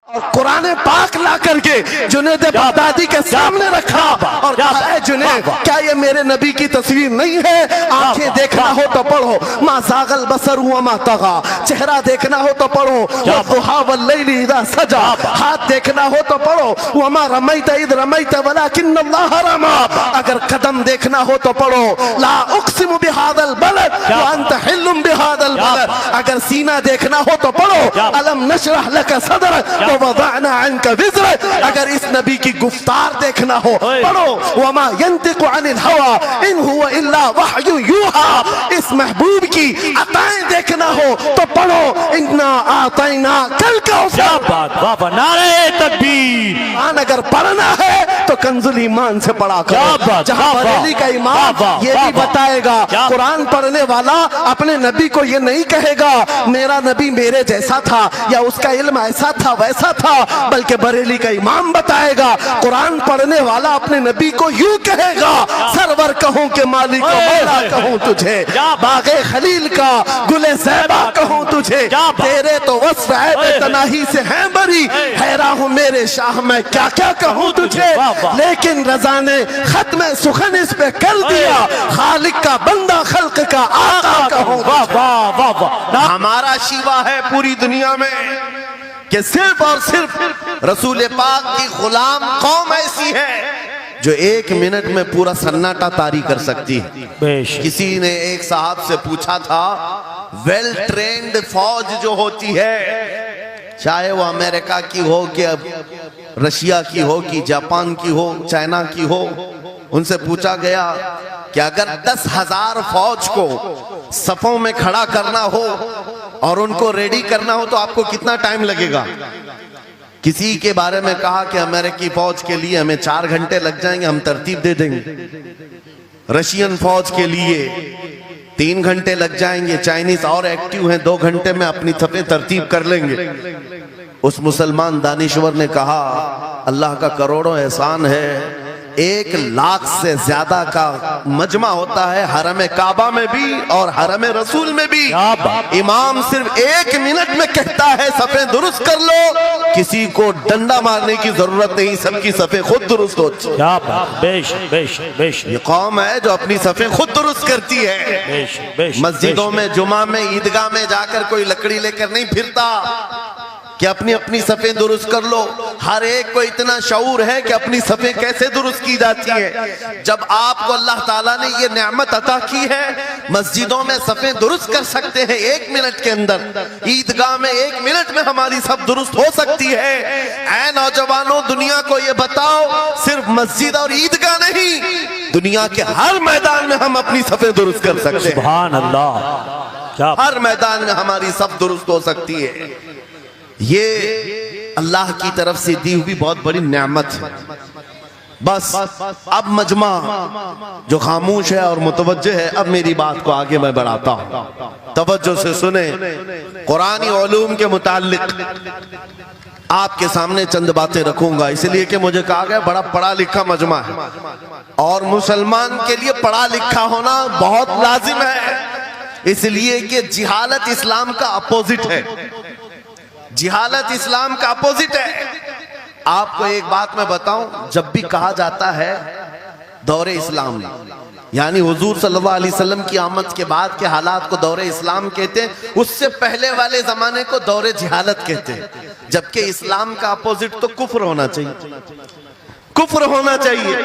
और कुरान पाक ला करके जुनैद बगदादी के सामने रखा और कहा, है जुनैद, क्या ये मेरे नबी की तस्वीर नहीं है? आंखें देखना हो तो पढ़ो, मा ज़ागल बसर हुआ मा तगा, चेहरा देखना हो तो पढ़ो, वद्दुहा वल्लैलि इज़ा सजा, हाथ देखना हो तो पढ़ो, वमा रमैत इज़ रमैत वलाकिन्नल्लाह रमा, अगर कदम देखना हो तो पढ़ो, ला उक़सिमु बिहादल बलद व अंत हिल्लुम बिहादल बलद, अगर सीना देखना हो तो पढ़ो, अलम नशरह लक सदरक ववदअना अन्का विज़रक, अगर इस नबी की गुफ्तार देखना हो पढ़ो, वमा यंतिकु अनिल हवा इन हुवा इल्ला वहयु यूहा, इस महबूब की अताएं देखना हो तो पढ़ो, इन्ना आतैना कल कौसर, नारे तकबीर। अगर पढ़ना है तो कंजुल ईमान से पढ़ा करो, जहां बरेली का इमाम ये भी बताएगा, कुरान पढ़ने वाला अपने नबी को ये नहीं कहेगा मेरा नबी मेरे जैसा था या उसका इल्म ऐसा था वैसा था, बल्कि बरेली का इमाम बताएगा कुरान पढ़ने वाला अपने नबी को यूं कहेगा, सरवर कहूं के मालिक को मौला कहूं तुझे, बागे खलील का गुले ज़ैबा कहूं तुझे, तेरे तो वस्फ है तनाही से है बरी, हैरान हूं मेरे शाह मैं क्या क्या कहूं तुझे, लेकिन रज़ा ने खत्म सुखन इस पे कर दिया, खालिक का बंदा खल्क का आका कहूं। हमारा शिवा है पूरी दुनिया में कि सिर्फ और सिर्फ रसूल पाक की गुलाम कौम ऐसी है जो एक मिनट में पूरा सन्नाटा तारी कर सकती है। किसी ने एक साहब से पूछा था, वेल ट्रेन्ड फौज जो होती है, चाहे वो अमेरिका की हो कि रशिया की हो कि जापान की हो चाइना की हो, उनसे पूछा गया कि अगर 10,000 फौज को सफों में खड़ा करना हो और उनको रेडी करना हो तो आपको कितना टाइम लगेगा? किसी के बारे में कहा कि अमेरिकी फौज के लिए हमें 4 घंटे लग जाएंगे, हम तरतीब दे देंगे। रशियन फौज के लिए 3 घंटे लग जाएंगे, चाइनीज और एक्टिव हैं, 2 घंटे में अपनी सफें तरतीब कर लेंगे। उस मुसलमान दानिश्वर ने कहा, अल्लाह का करोड़ों एहसान है, 1 लाख से ज्यादा का मजमा होता है हरम काबा में भी और हरम रसूल में भी। इमाम सिर्फ 1 मिनट में कहता है सफे दुरुस्त कर लो, किसी को डंडा मारने की जरूरत नहीं, सबकी सफे खुद दुरुस्त होती है। ये कौम है जो अपनी सफे खुद दुरुस्त करती है। मस्जिदों में, जुमा में, ईदगाह में जाकर कोई लकड़ी लेकर नहीं फिरता कि अपनी अपनी सफें दुरुस्त कर लो। हर एक को इतना शऊर है कि अपनी सफें कैसे दुरुस्त की जाती है। जब आपको अल्लाह ताला ने ये नेमत अता की है, मस्जिदों में सफें दुरुस्त कर सकते हैं 1 मिनट के अंदर, ईदगाह में 1 मिनट में हमारी सब दुरुस्त हो सकती है। ऐ नौजवानों, दुनिया को ये बताओ, सिर्फ मस्जिद और ईदगाह नहीं, दुनिया के हर मैदान में हम अपनी सफें दुरुस्त कर सकते हैं। सुभान अल्लाह, हर मैदान में हमारी सब दुरुस्त हो सकती है। ये अल्लाह की तरफ से दी हुई बहुत बड़ी नेमत है। बस अब मजमा जो खामोश है और मुतवज्जे है, अब मेरी बात को आगे मैं बढ़ाता हूं, तवज्जो से सुने। कुरानी उलूम के मुताल्लिक आपके सामने चंद बातें रखूंगा, इसलिए कि मुझे कहा गया बड़ा पढ़ा लिखा मजमा है और मुसलमान के लिए पढ़ा लिखा होना बहुत लाजिम है, इसलिए कि जिहालत इस्लाम का अपोजिट है। जिहालत इस्लाम का अपोजिट है। आपको एक बात मैं बताऊं, जब भी कहा जाता है दौरे इस्लाम, यानी हुजूर सल्लल्लाहु अलैहि वसल्लम की आमद के बाद के हालात को दौरे इस्लाम कहते हैं, उससे पहले वाले जमाने को दौरे जिहालत कहते हैं। जबकि इस्लाम का अपोजिट तो कुफ्र होना चाहिए, कुफ्र होना चाहिए।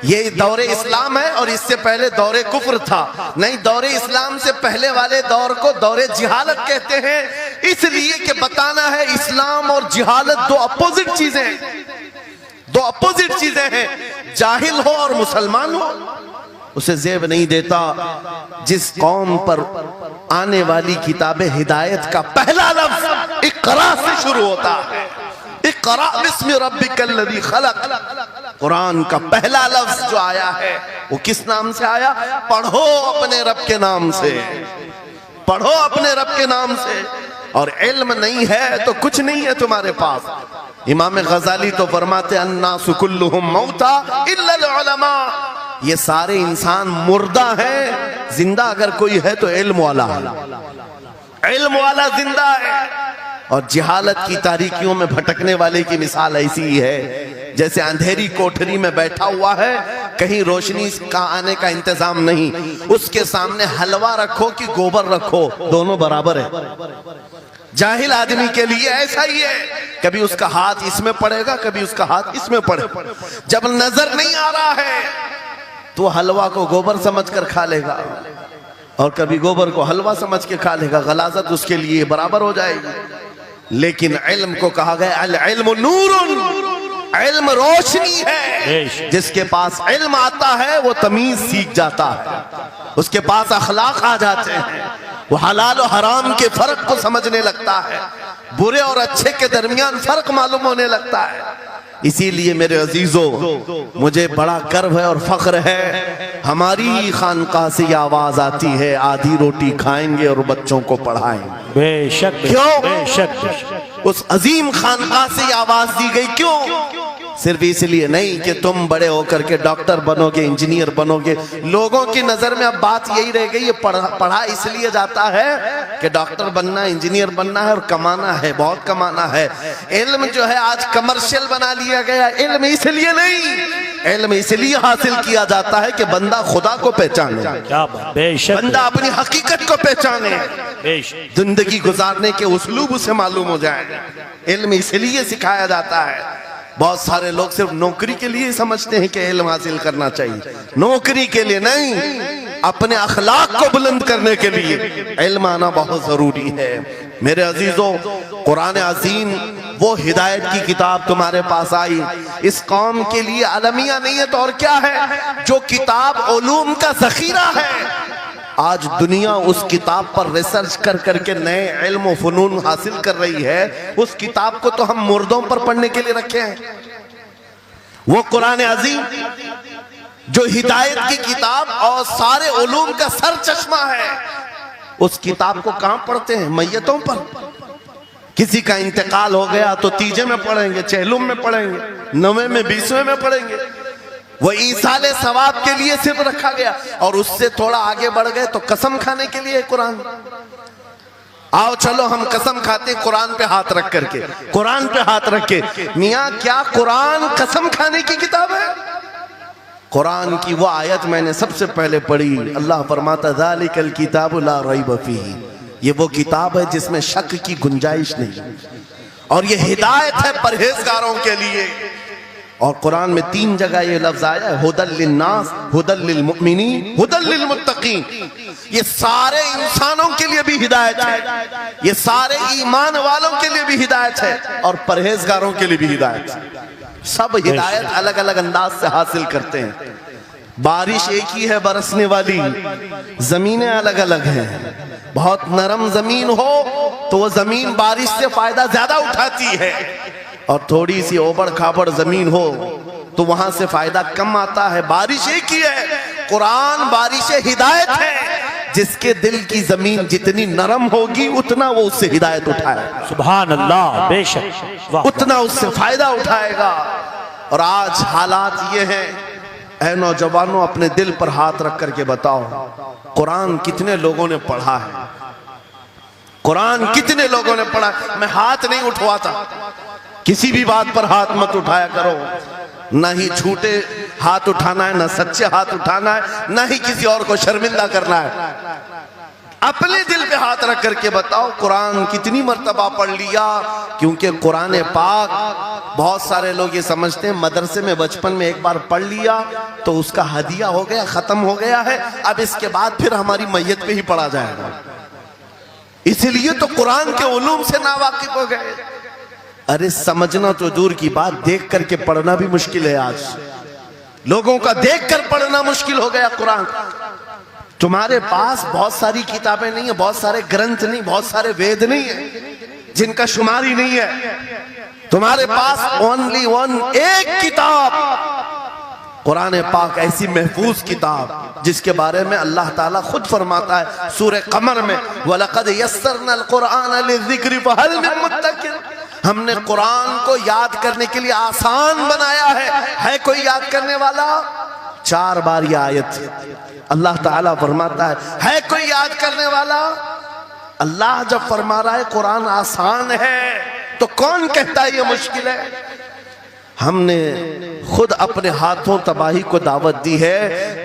ये दौरे इस्लाम है और इससे पहले दौरे कुफ्र था। नहीं, दौरे इस्लाम से पहले वाले दौर को दौरे जिहालत कहते हैं, इसलिए कि बताना है इस्लाम और जिहालत दो अपोजिट चीजें हैं, दो अपोजिट चीजें हैं। जाहिल हो और मुसलमान हो, उसे जेब नहीं देता। जिस कौम पर आने वाली किताब हिदायत का पहला लफ्ज इक़रा से शुरू होता है, इक़रा बिस्मि रब्बिकल्लज़ी खलक़, कुरान का पहला लफ्ज जो आया है वो किस नाम से आया? पढ़ो अपने रब के नाम से, पढ़ो अपने रब के नाम से। और इल्म नहीं है तो कुछ नहीं है तुम्हारे पास। इमाम गजाली तो फरमाते अन्नासु कुल्लुहुम मौता इल्लल उलमा, ये सारे इंसान मुर्दा हैं, जिंदा अगर कोई है तो इल्म वाला है, इल्म वाला जिंदा है। और जिहालत की तारीकियों में भटकने वाले की मिसाल ऐसी ही है जैसे अंधेरी कोठरी में बैठा हुआ है, कहीं रोशनी का आने का इंतजाम नहीं, उसके सामने हलवा रखो कि गोबर रखो, दोनों बराबर है। जाहिल आदमी के लिए ऐसा ही है, कभी उसका हाथ इसमें पड़ेगा, कभी उसका हाथ इसमें पड़ेगा। जब नजर नहीं आ रहा है तो हलवा को गोबर समझकर खा लेगा और कभी गोबर को हलवा समझ के खा लेगा, गलाजत उसके लिए बराबर हो जाएगी। लेकिन इल्म को कहा गया अल इल्मु नूरुन, इल्म रोशनी है। जिसके पास इल्म आता है वो तमीज सीख जाता है, उसके पास अखलाक आ जाते हैं, वो हलाल और हराम के फर्क को समझने लगता है, बुरे और अच्छे के दरमियान फर्क मालूम होने लगता है। इसीलिए मेरे अजीजों, मुझे बड़ा गर्व है और फख्र है, हमारी खानकाह से ये आवाज आती है, आधी रोटी खाएंगे और बच्चों को पढ़ाएंगे। बेशक, क्यों? बेशक। उस अजीम खानकाह से ये आवाज दी गई, क्यों? सिर्फ इसलिए नहीं कि तुम बड़े होकर के डॉक्टर बनोगे, इंजीनियर बनोगे। लोगों की नजर में अब बात यही रह गई है, पढ़ा इसलिए जाता है कि डॉक्टर बनना है, इंजीनियर बनना है और कमाना है, बहुत कमाना है। इल्म जो है आज कमर्शियल बना लिया गया। इल्म इसलिए नहीं, इल्म इसलिए हासिल किया जाता है कि बंदा खुदा को पहचाने, क्या बात, बेशक, बंदा अपनी हकीकत को पहचाने, बेशक। जिंदगी गुजारने के उस्लूब उसे मालूम हो जाए। इल्म इसलिए सिखाया जाता है। बहुत सारे लोग सिर्फ नौकरी के लिए समझते हैं कि इल्म हासिल करना चाहिए, नौकरी के लिए नहीं, अपने अखलाक को बुलंद करने के लिए इल्म आना बहुत जरूरी है। मेरे अजीजों, कुरान अज़ीम वो हिदायत की किताब तुम्हारे पास आई, इस कौम के लिए अलमिया नहीं है तो और क्या है, जो किताब उलूम का जखीरा है। आज दुनिया उस किताब पर रिसर्च कर करके नए इल्म और फनून हासिल कर रही है। उस किताब को तो हम मुर्दों पर पढ़ने के लिए रखे हैं। वो कुरान अज़ीम जो हिदायत की किताब और सारे उलूम का सर चश्मा है, उस किताब को कहां पढ़ते हैं? मैयतों पर। किसी का इंतकाल हो गया तो तीजे में पढ़ेंगे, चहलुम में पढ़ेंगे, नवे में, 20वें में पढ़ेंगे। वो ईसाले सवाब के लिए सिर्फ रखा गया। और उससे थोड़ा आगे बढ़ गए तो कसम खाने के लिए कुरान। आओ चलो हम कसम खाते कुरान पे हाथ रख करके, कुरान पे हाथ रख के। मियाँ क्या कुरान कसम खाने की किताब है? कुरान की वो आयत मैंने सबसे पहले पढ़ी, अल्लाह फरमाता ज़ालिकल किताबु ला रैब फीही, ये वो किताब है जिसमें शक की गुंजाइश नहीं, और ये हिदायत है परहेजगारों के लिए। और कुरान में 3 जगह ये लफ्ज आया है, हुदल लिन्नास, हुदल लिल मुमिनीन, हुदल लिल मुत्तकीन। ये सारे इंसानों के लिए भी हिदायत है, ये सारे ईमान वालों के लिए भी हिदायत है और परहेजगारों के लिए भी हिदायत है। सब हिदायत अलग अलग अंदाज से हासिल करते हैं। बारिश एक ही है बरसने वाली, जमीनें अलग अलग हैं। बहुत नरम जमीन हो तो वो जमीन बारिश से फायदा ज्यादा उठाती है, और थोड़ी सी ओबड़ खाबड़ जमीन हो तो वहां से फायदा कम आता है। बारिश एक ही है, कुरान बारिश हिदायत है। जिसके दिल की जमीन जितनी नरम होगी उतना वो उससे हिदायत उठाएगा। सुभान अल्लाह, बेशक, उतना उससे फायदा उठाएगा। और आज हालात ये हैं, ऐ नौजवानों, अपने दिल पर हाथ रख करके बताओ, कुरान कितने लोगों ने पढ़ा है? कुरान कितने लोगों ने पढ़ा? मैं हाथ नहीं उठवाता, किसी भी बात पर हाथ मत उठाया करो। ना ही झूठे हाथ उठाना है, ना सच्चे हाथ उठाना है, ना ही किसी और को शर्मिंदा करना है। अपने दिल पे हाथ रख करके बताओ कुरान कितनी मर्तबा पढ़ लिया। क्योंकि कुरान पाक, बहुत सारे लोग ये समझते हैं मदरसे में बचपन में एक बार पढ़ लिया तो उसका हदिया हो गया, खत्म हो गया है, अब इसके बाद फिर हमारी मैयत पे ही पढ़ा जाएगा। इसलिए तो कुरान के उलूम से नावाकिफ हो गए। अरे समझना तो दूर की बात, देख करके पढ़ना भी मुश्किल है। आज लोगों का देख कर पढ़ना मुश्किल हो गया। कुरान तुम्हारे पास बहुत सारी किताबें नहीं है, बहुत सारे ग्रंथ नहीं, बहुत सारे वेद नहीं है जिनका शुमार ही नहीं है। तुम्हारे पास ओनली वन, एक किताब कुरान पाक, ऐसी महफूज किताब जिसके बारे में अल्लाह ताला खुद फरमाता है सूरह कमर में, वलक़द यस्सरनल कुरआन लिज़िक्रि फहल मिन मुद्दकिर। हमने कुरान को याद करने के लिए आसान बनाया है कोई याद करने वाला? 4 बार ये आयत अल्लाह ताला फरमाता है कोई याद करने वाला? अल्लाह जब फरमा रहा है कुरान आसान है तो कौन कहता है ये मुश्किल है? हमने खुद अपने हाथों तबाही को दावत दी है।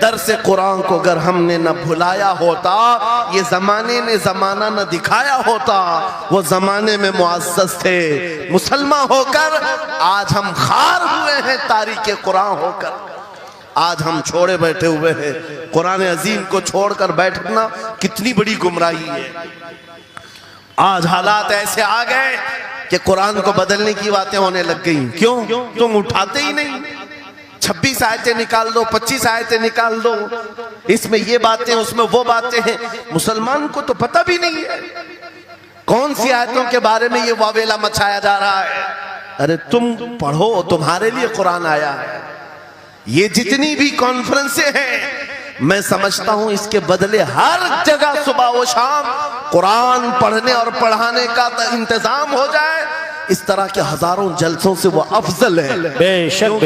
दर्स कुरान को अगर हमने न भुलाया होता, ये जमाने ने जमाना न दिखाया होता, वो जमाने में मुअज़्ज़ज़ थे। मुसलमान होकर आज हम खार हुए हैं, तारीके कुरान होकर आज हम छोड़े बैठे हुए हैं। कुरान अजीम को छोड़कर बैठना कितनी बड़ी गुमराही है। आज हालात ऐसे आ गए कि कुरान को बदलने की बातें होने लग गई। क्यों? तुम उठाते ही नहीं। 26 आयतें निकाल दो, 25 आयतें निकाल दो, इसमें ये बातें उसमें वो बातें हैं। मुसलमान को तो पता भी नहीं है कौन सी आयतों के बारे में ये वावेला मचाया जा रहा है। अरे तुम पढ़ो, तुम्हारे लिए कुरान आया है। ये जितनी भी कॉन्फ्रेंसें हैं, मैं समझता हूं इसके बदले हर जगह सुबह व शाम कुरान पढ़ने और पढ़ाने का इंतजाम हो जाए। इस तरह के हजारों जलसों से वो अफजल है। बेशक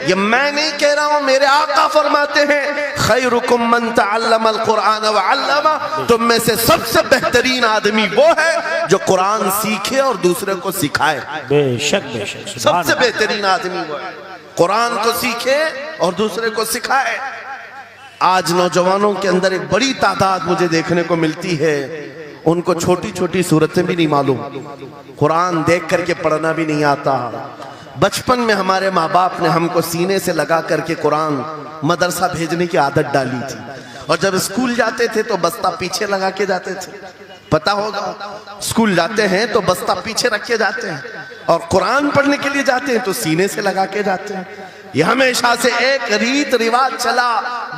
ये मैं नहीं कह रहा हूं, मेरे आका फरमाते हैं खैरुकुम मन तअल्लमल कुरान व अल्लमा, तुम में से सबसे बेहतरीन आदमी वो है जो कुरान सीखे और दूसरे को सिखाए। बेशक बेशक सबसे बेहतरीन आदमी वो है कुरान को सीखे और दूसरे को सिखाए। आज नौजवानों के अंदर एक बड़ी तादाद मुझे देखने को मिलती है, उनको छोटी छोटी सूरतें भी नहीं मालूम, कुरान देख करके पढ़ना भी नहीं आता। बचपन में हमारे माँ बाप ने हमको सीने से लगा करके कुरान मदरसा भेजने की आदत डाली थी, और जब स्कूल जाते थे तो बस्ता पीछे लगा के जाते थे। पता होगा, स्कूल जाते हैं तो बस्ता पीछे रख के जाते हैं, और कुरान पढ़ने के लिए जाते हैं तो सीने से लगा के जाते हैं। ये हमेशा से एक रीत रिवाज चला,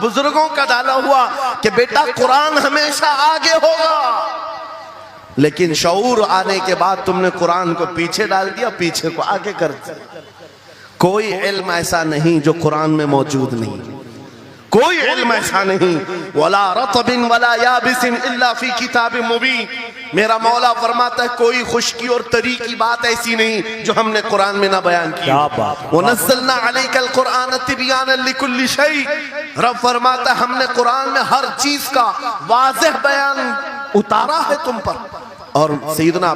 बुजुर्गों का डाला हुआ कि बेटा कुरान हमेशा आगे होगा। लेकिन शऊर आने के बाद तुमने कुरान को पीछे डाल दिया, पीछे को आगे कर दिया। कोई इल्म ऐसा नहीं जो कुरान में मौजूद नहीं, कोई इल्म ऐसा नहीं। वला रतबिन वला याबिसिन इल्ला फी किताबिन मुबीन, मेरा मौला फरमाता है कोई खुश्की और तरी की बात ऐसी नहीं जो हमने कुरान में ना बयान की। वनज़्ज़लना अलैकल कुरान तिबयानन लिकुल्लि शै, रब फरमाता है हमने कुरान में हर चीज का वाज़ेह बयान उतारा है तुम पर। और सैयदना